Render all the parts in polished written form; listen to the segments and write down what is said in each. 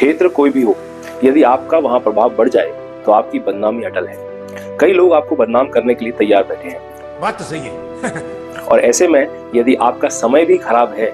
क्षेत्र कोई भी हो, यदि आपका वहां प्रभाव बढ़ जाए तो आपकी बदनामी अटल है। कई लोग आपको बदनाम करने के लिए तैयार बैठे हैं। बात तो सही है। और ऐसे में यदि आपका समय भी खराब है,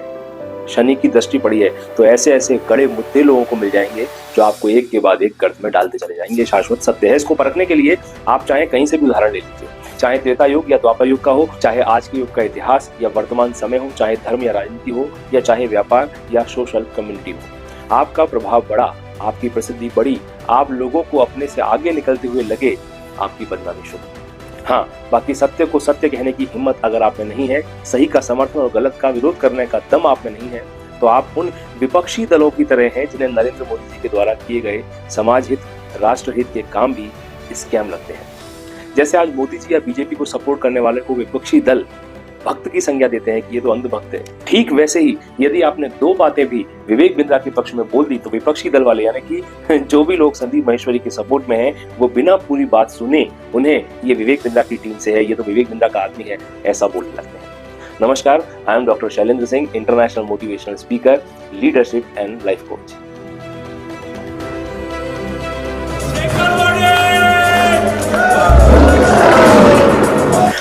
शनि की दृष्टि पड़ी है, तो ऐसे ऐसे कड़े मुद्दे लोगों को मिल जाएंगे जो आपको एक के बाद एक गर्त में डालते चले जाएंगे। शाश्वत सत्य है। इसको परखने के लिए आप चाहे कहीं से भी उदाहरण ले लीजिए, चाहे त्रेता युग या द्वापर युग का हो, चाहे आज के युग का इतिहास या वर्तमान समय हो, चाहे धर्म या राजनीति हो, या चाहे व्यापार या सोशल कम्युनिटी हो। आपका प्रभाव बढ़ा, आपकी प्रसिद्धि बढ़ी, आप लोगों को अपने से आगे निकलते हुए लगे, आपकी बदनामी शुरू। हाँ, बाकी सत्य को सत्य कहने की हिम्मत अगर आप में नहीं है, सही का समर्थन और गलत का विरोध करने का दम आप में नहीं है, तो आप उन विपक्षी दलों की तरह हैं जिन्हें नरेंद्र मोदी जी के द्वारा किए गए समाज हित, राष्ट्र हित के काम भी स्कैम लगते हैं। जैसे आज मोदी जी या बीजेपी को सपोर्ट करने वाले को विपक्षी दल भक्त की संज्ञा देते हैं कि ये तो अंधभक्त है, ठीक वैसे ही यदि आपने दो बातें भी विवेक बिंद्रा के पक्ष में बोल दी तो विपक्षी दल वाले यानी कि जो भी लोग संदीप माहेश्वरी के सपोर्ट में हैं, वो बिना पूरी बात सुने उन्हें ये विवेक बिंद्रा की टीम से है, ये तो विवेक बिंद्रा का आदमी है, ऐसा बोलने लगते हैं। नमस्कार, I am doctor Shailendra Singh, international motivational speaker, leadership and life coach.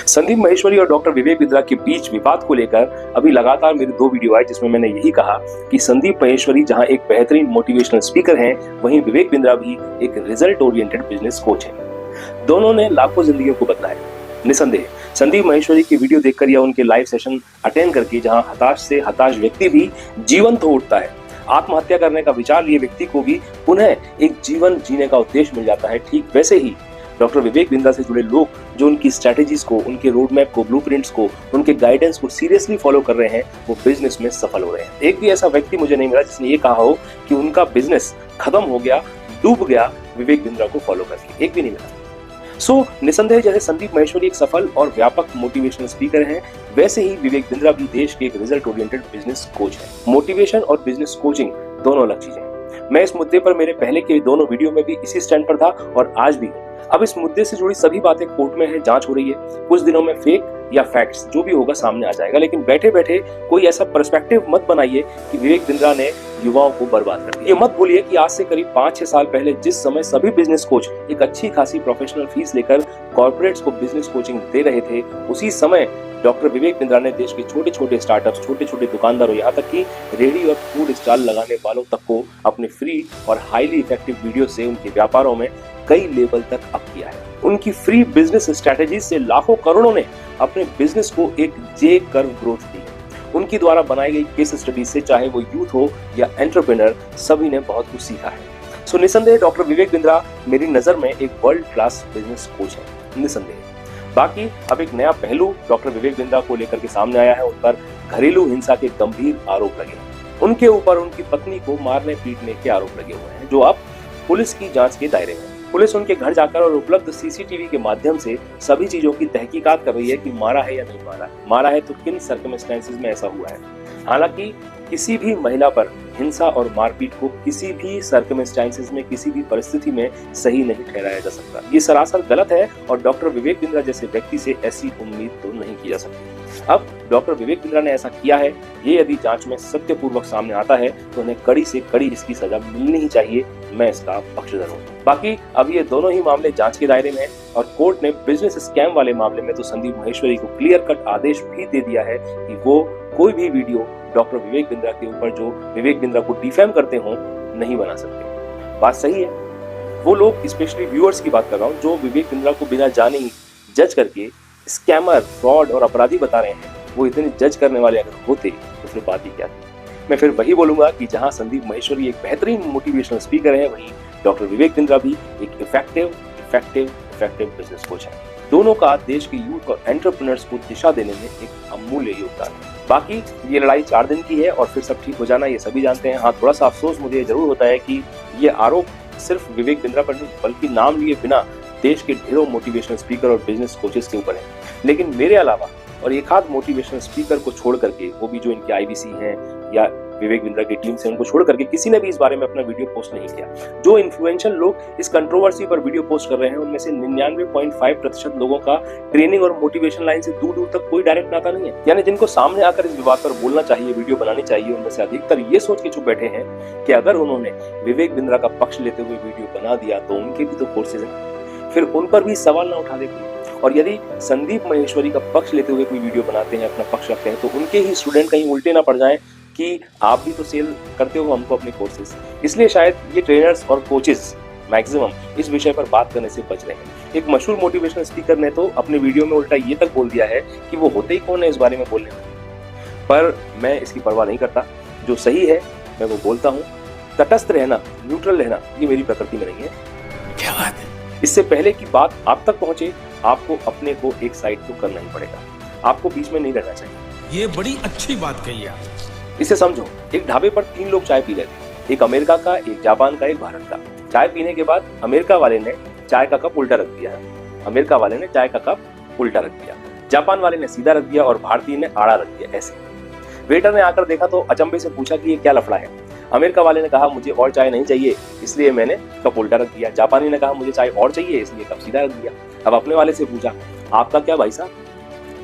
Sandeep Maheshwari और डॉक्टर विवेक बिंद्रा के बीच विवाद को लेकर अभी लगातार मेरे दो वीडियो आए जिसमें मैंने यही कहा कि संदीप माहेश्वरी जहां एक बेहतरीन मोटिवेशनल स्पीकर हैं, वहीं विवेक बिंद्रा भी एक रिजल्ट ओरिएंटेड बिजनेस कोच हैं। दोनों ने लाखों जिंदगियों को बदला है। निसंदेह संदीप माहेश्वरी की वीडियो देखकर या उनके लाइव सेशन अटेंड करके जहां हताश से हताश व्यक्ति भी जीवंत हो उठता है, आत्महत्या करने का विचार लिए व्यक्ति को भी पुनः एक जीवन जीने का उद्देश्य मिल जाता है, ठीक वैसे ही डॉक्टर विवेक बिंद्रा से जुड़े लोग जो उनकी स्ट्रैटेजीज को, उनके रोड मैप को, ब्लूप्रिंट्स को, उनके गाइडेंस को सीरियसली फॉलो कर रहे हैं, वो बिजनेस में सफल हो रहे हैं। एक भी ऐसा व्यक्ति मुझे नहीं मिला जिसने ये कहा हो कि उनका बिजनेस खत्म हो गया, डूब गया विवेक बिंद्रा को फॉलो करके, एक भी नहीं मिला। निसंदेह जैसे संदीप माहेश्वरी एक सफल और व्यापक मोटिवेशनल स्पीकर हैं, वैसे ही विवेक बिंद्रा भी देश के एक रिजल्ट ओरिएंटेड बिजनेस कोच है। मोटिवेशन और बिजनेस कोचिंग दोनों अलग चीजें हैं। मैं इस मुद्दे पर मेरे पहले के दोनों वीडियो में भी इसी स्टैंड पर था और आज भी हूँ। अब इस मुद्दे से जुड़ी सभी बातें कोर्ट में है, जांच हो रही है। कुछ दिनों में फेक या फैक्ट्स जो भी होगा सामने आ जाएगा, लेकिन बैठे बैठे कोई ऐसा पर्सपेक्टिव मत बनाइए कि विवेक बिंद्रा ने युवाओं को बर्बाद कर दिया। ये मत भूलिए कि आज से करीब 5-6 साल पहले जिस समय सभी बिजनेस कोच एक अच्छी खासी प्रोफेशनल फीस लेकर कॉर्पोरेट्स को बिजनेस कोचिंग दे रहे थे, उसी समय डॉक्टर विवेक बिंद्रा ने देश के छोटे छोटे स्टार्टअप्स, छोटे छोटे दुकानदारों, यहाँ तक कि रेहड़ी और फूड स्टॉल लगाने वालों तक को अपने फ्री और हाईली इफेक्टिव वीडियो से उनके व्यापारों में कई लेवल तक अप किया है। उनकी फ्री बिजनेस स्ट्रैटेजी से लाखों करोड़ों ने अपने बिजनेस को एक जे कर्व ग्रोथ दी है। उनकी द्वारा बनाई गई केस स्टडी से चाहे वो यूथ हो या एंटरप्रेन्योर, सभी ने बहुत कुछ सीखा है। निसंदेह डॉक्टर विवेक बिंद्रा मेरी नजर में एक वर्ल्ड क्लास बिजनेस कोच है, निसंदेह। बाकी अब एक नया पहलू डॉक्टर विवेक बिंद्रा को लेकर के सामने आया है। उन पर घरेलू हिंसा के गंभीर आरोप लगे, उनके ऊपर उनकी पत्नी को मारने पीटने के आरोप लगे हुए हैं, जो अब पुलिस की जांच के दायरे में। पुलिस उनके घर जाकर और उपलब्ध सीसीटीवी के माध्यम से सभी चीजों की तहकीकात कर रही है कि मारा है या नहीं मारा, मारा है तो किन सर्कमस्टेंसेस में ऐसा हुआ है। हालांकि किसी भी महिला पर हिंसा और मारपीट को किसी भी सर्कमस्टेंसेस में, किसी भी परिस्थिति में सही नहीं ठहराया जा सकता। ये सरासर गलत है और डॉक्टर विवेक बिंद्रा जैसे व्यक्ति से ऐसी उम्मीद तो नहीं की जा सकती। अब डॉक्टर विवेक बिंद्रा ने ऐसा किया है, ये यदि जांच में सत्यपूर्वक सामने आता है तो उन्हें कड़ी से कड़ी इसकी सजा मिलनी ही चाहिए। मैं इसका पक्षधर हूँ। बाकी अब ये दोनों ही मामले जांच के दायरे में है और कोर्ट ने बिजनेस स्कैम वाले मामले में तो संदीप माहेश्वरी को क्लियर कट आदेश भी दे दिया है कि वो कोई भी वीडियो डॉक्टर विवेक बिंद्रा के ऊपर जो विवेक बिंद्रा को डिफेम करते हों नहीं बना सकते। बात सही है। वो लोग, स्पेशली व्यूअर्स की बात कर रहा हूँ, जो विवेक बिंद्रा को बिना जाने ही जज करके स्कैमर, फ्रॉड और अपराधी बता रहे हैं, वो इतने जज करने वाले अगर होते तो फिर बात ही क्या थी। मैं फिर वही बोलूंगा कि जहां संदीप माहेश्वरी एक बेहतरीन मोटिवेशनल स्पीकर है, वहीं डॉक्टर विवेक बिंद्रा भी एक इफेक्टिव बिजनेस कोच है। दोनों का देश के यूथ और एंटरप्रेन्योर्स को दिशा देने में एक अमूल्य योगदान है। बाकी ये लड़ाई 4 दिन की है और फिर सब ठीक हो जाना ये सभी जानते हैं। हाँ, थोड़ा सा अफसोस मुझे जरूर होता है कि ये आरोप सिर्फ विवेक बिंद्रा पर नहीं बल्कि नाम लिए बिना देश के ढेरों मोटिवेशनल स्पीकर और बिजनेस कोचेस के ऊपर है। लेकिन मेरे अलावा और एक आध मोटिवेशनल स्पीकर को छोड़ करके, वो भी जो इनके IBC हैं या विवेक बिंद्रा की टीम से उनको छोड़ करके किसी ने भी इस बारे में अपना वीडियो पोस्ट नहीं किया। जो इन्फ्लुएंशियल लोग इस कंट्रोवर्सी पर वीडियो पोस्ट कर रहे हैं उनमें से 99.5% लोगों का ट्रेनिंग और मोटिवेशन लाइन से दूर दूर तक कोई डायरेक्ट नाता नहीं है। यानी जिनको सामने आकर इस विवाद पर बोलना चाहिए, वीडियो बनानी चाहिए, उनमें से अधिकतर ये सोच के चुप बैठे हैं कि अगर उन्होंने विवेक बिंद्रा का पक्ष लेते हुए वीडियो बना दिया तो उनके भी तो कोर्सेज हैं, फिर उन पर भी सवाल ना उठा दे। और यदि संदीप महेश्वरी का पक्ष लेते हुए कोई वीडियो बनाते हैं, अपना पक्ष रखते हैं, तो उनके ही स्टूडेंट कहीं उल्टे ना पड़ जाएं कि आप भी तो सेल करते हो हमको अपने कोर्सेज। इसलिए शायद ये ट्रेनर्स और कोचेस मैक्सिमम इस विषय पर बात करने से बच रहे हैं। एक मशहूर मोटिवेशनल स्पीकर ने तो अपने वीडियो में उल्टा ये तक बोल दिया है कि वो होते ही कौन है इस बारे में बोलने में। पर मैं इसकी परवाह नहीं करता, जो सही है मैं वो बोलता हूँ। तटस्थ रहना, न्यूट्रल रहना, ये मेरी प्रकृति में नहीं है। क्या बात है। इससे पहले कि बात आप तक पहुंचे, आपको अपने को एक साइड तो करना ही पड़ेगा। आपको बीच में नहीं रहना चाहिए। ये बड़ी अच्छी बात कही आप। इसे समझो, एक ढाबे पर 3 लोग चाय पी रहे थे, एक अमेरिका का, एक जापान का, एक भारत का। चाय पीने के बाद अमेरिका वाले ने चाय का कप उल्टा रख दिया। अमेरिका वाले ने चाय का कप उल्टा रख दिया, जापान वाले ने सीधा रख दिया और भारतीय ने आड़ा रख दिया। ऐसे वेटर ने आकर देखा तो अचंभे से पूछा कि ये क्या लफड़ा है। अमेरिका वाले ने कहा मुझे और चाय नहीं चाहिए इसलिए मैंने कप उल्टा रख दिया। जापानी ने कहा मुझे चाय और चाहिए इसलिए कप सीधा रख दिया। अब अपने वाले से पूछा आपका क्या भाई साहब?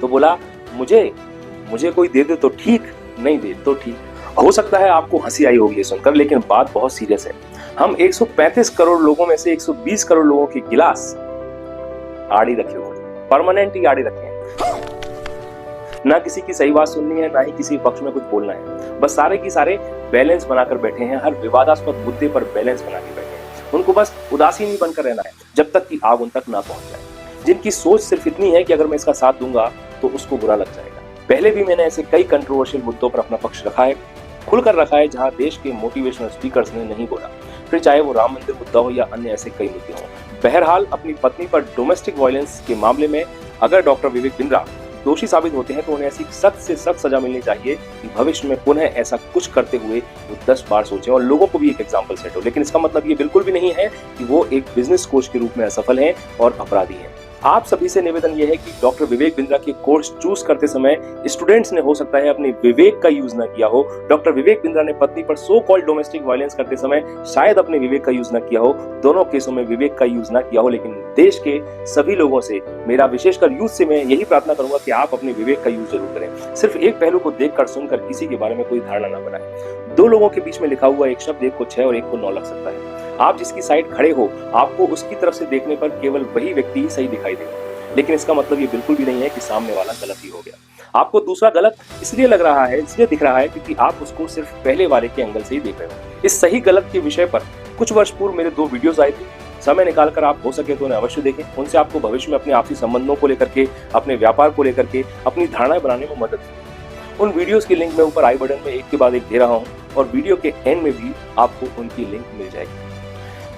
तो बोला मुझे कोई दे दे तो ठीक, नहीं दे तो ठीक। हो सकता है आपको हंसी आई होगी सुनकर, लेकिन बात बहुत सीरियस है। हम 135 करोड़ लोगों में से 120 करोड़ लोगों के गिलास आड़ी रखे हुए, परमानेंट ही आड़ी रखे हैं। ना किसी की सही बात सुननी है, ना ही किसी पक्ष में कुछ बोलना है। बस सारे की सारे बैलेंस बनाकर बैठे हैं, हर विवादास्पद मुद्दे पर बैलेंस बना के बैठे हैं। उनको बस उदासीन ही बनकर रहना है जब तक कि आग उन तक ना पहुंच जाए। जिनकी सोच सिर्फ इतनी है कि अगर मैं इसका साथ दूंगा तो उसको बुरा लग जाएगा। पहले भी मैंने ऐसे कई कंट्रोवर्शियल मुद्दों पर अपना पक्ष रखा है, खुलकर रखा है, जहां देश के मोटिवेशनल स्पीकर्स ने नहीं बोला, फिर चाहे वो राम मंदिर मुद्दा हो या अन्य ऐसे कई मुद्दे हों। बहरहाल अपनी पत्नी पर डोमेस्टिक वायलेंस के मामले में अगर डॉक्टर विवेक बिंद्रा दोषी साबित होते हैं तो उन्हें ऐसी सख्त से सख्त सजा मिलनी चाहिए कि भविष्य में पुनः ऐसा कुछ करते हुए वो 10 बार सोचें और लोगों को भी एक एग्जाम्पल सेट हो। लेकिन इसका मतलब ये बिल्कुल भी नहीं है कि वो एक बिजनेस कोच के रूप में असफल हैं और अपराधी हैं। आप सभी से निवेदन यह है कि डॉक्टर विवेक बिंद्रा के कोर्स चूज करते समय स्टूडेंट्स ने हो सकता है अपने विवेक का यूज न किया हो। डॉक्टर विवेक बिंद्रा ने पत्नी पर सो कॉल्ड डोमेस्टिक वायलेंस करते समय शायद अपने विवेक का यूज न किया हो। दोनों केसों में विवेक का यूज न किया हो, लेकिन देश के सभी लोगों से, मेरा विशेषकर यूथ से मैं यही प्रार्थना करूंगा कि आप अपने विवेक का यूज जरूर करें। सिर्फ एक पहलू को देखकर सुनकर किसी के बारे में कोई धारणा न बनाएं। 2 लोगों के बीच में लिखा हुआ एक शब्द एक को 6 और एक को 9 लग सकता है। आप जिसकी साइड खड़े हो, आपको उसकी तरफ से देखने पर केवल वही व्यक्ति ही सही दिखाई देगा, लेकिन इसका मतलब ये बिल्कुल भी नहीं है कि सामने वाला गलत ही हो गया। आपको दूसरा गलत इसलिए लग रहा है, इसलिए दिख रहा है क्योंकि आप उसको सिर्फ पहले वाले के एंगल से ही देख रहे हो। इस सही गलत के विषय पर कुछ वर्ष पूर्व मेरे 2 वीडियोस आए थे। समय निकालकर आप हो सके तो उन्हें अवश्य देखें। उनसे आपको भविष्य में अपने आपसी संबंधों को लेकर के, अपने व्यापार को लेकर के अपनी धारणाएं बनाने में मदद मिलेगी। उन वीडियोस की लिंक मैं ऊपर आई बटन में एक के बाद एक दे रहा हूँ और वीडियो के एंड में भी आपको उनकी लिंक मिल जाएगी।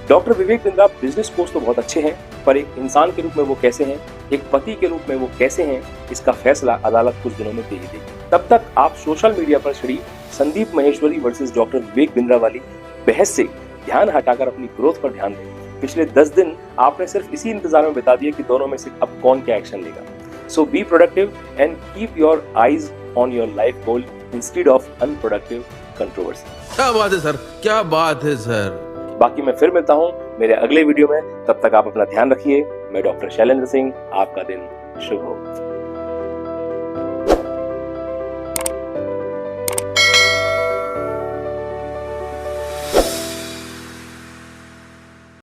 Doctor Vivek Bindra business coach तो बहुत अच्छे हैं, पर एक इंसान के रूप में वो कैसे हैं, एक पति के रूप में वो कैसे हैं, इसका फैसला अदालत कुछ दिनों में दे ही देगी। तब तक आप सोशल मीडिया पर छिड़ी संदीप महेश्वरी वर्सेस डॉक्टर विवेक बिंद्रा वाली बहस से ध्यान हटाकर अपनी ग्रोथ पर ध्यान दें। पिछले 10 दिन आपने सिर्फ इसी इंतजार में बिता दिए कि दोनों में से अब कौन क्या एक्शन लेगा। So be productive and keep your eyes on your life goal instead of unproductive controversy. क्या बात है सर, क्या बात है सर। बाकी मैं फिर मिलता हूं मेरे अगले वीडियो में। तब तक आप अपना ध्यान रखिए। मैं डॉक्टर शैलेंद्र सिंह, आपका दिन शुभ हो।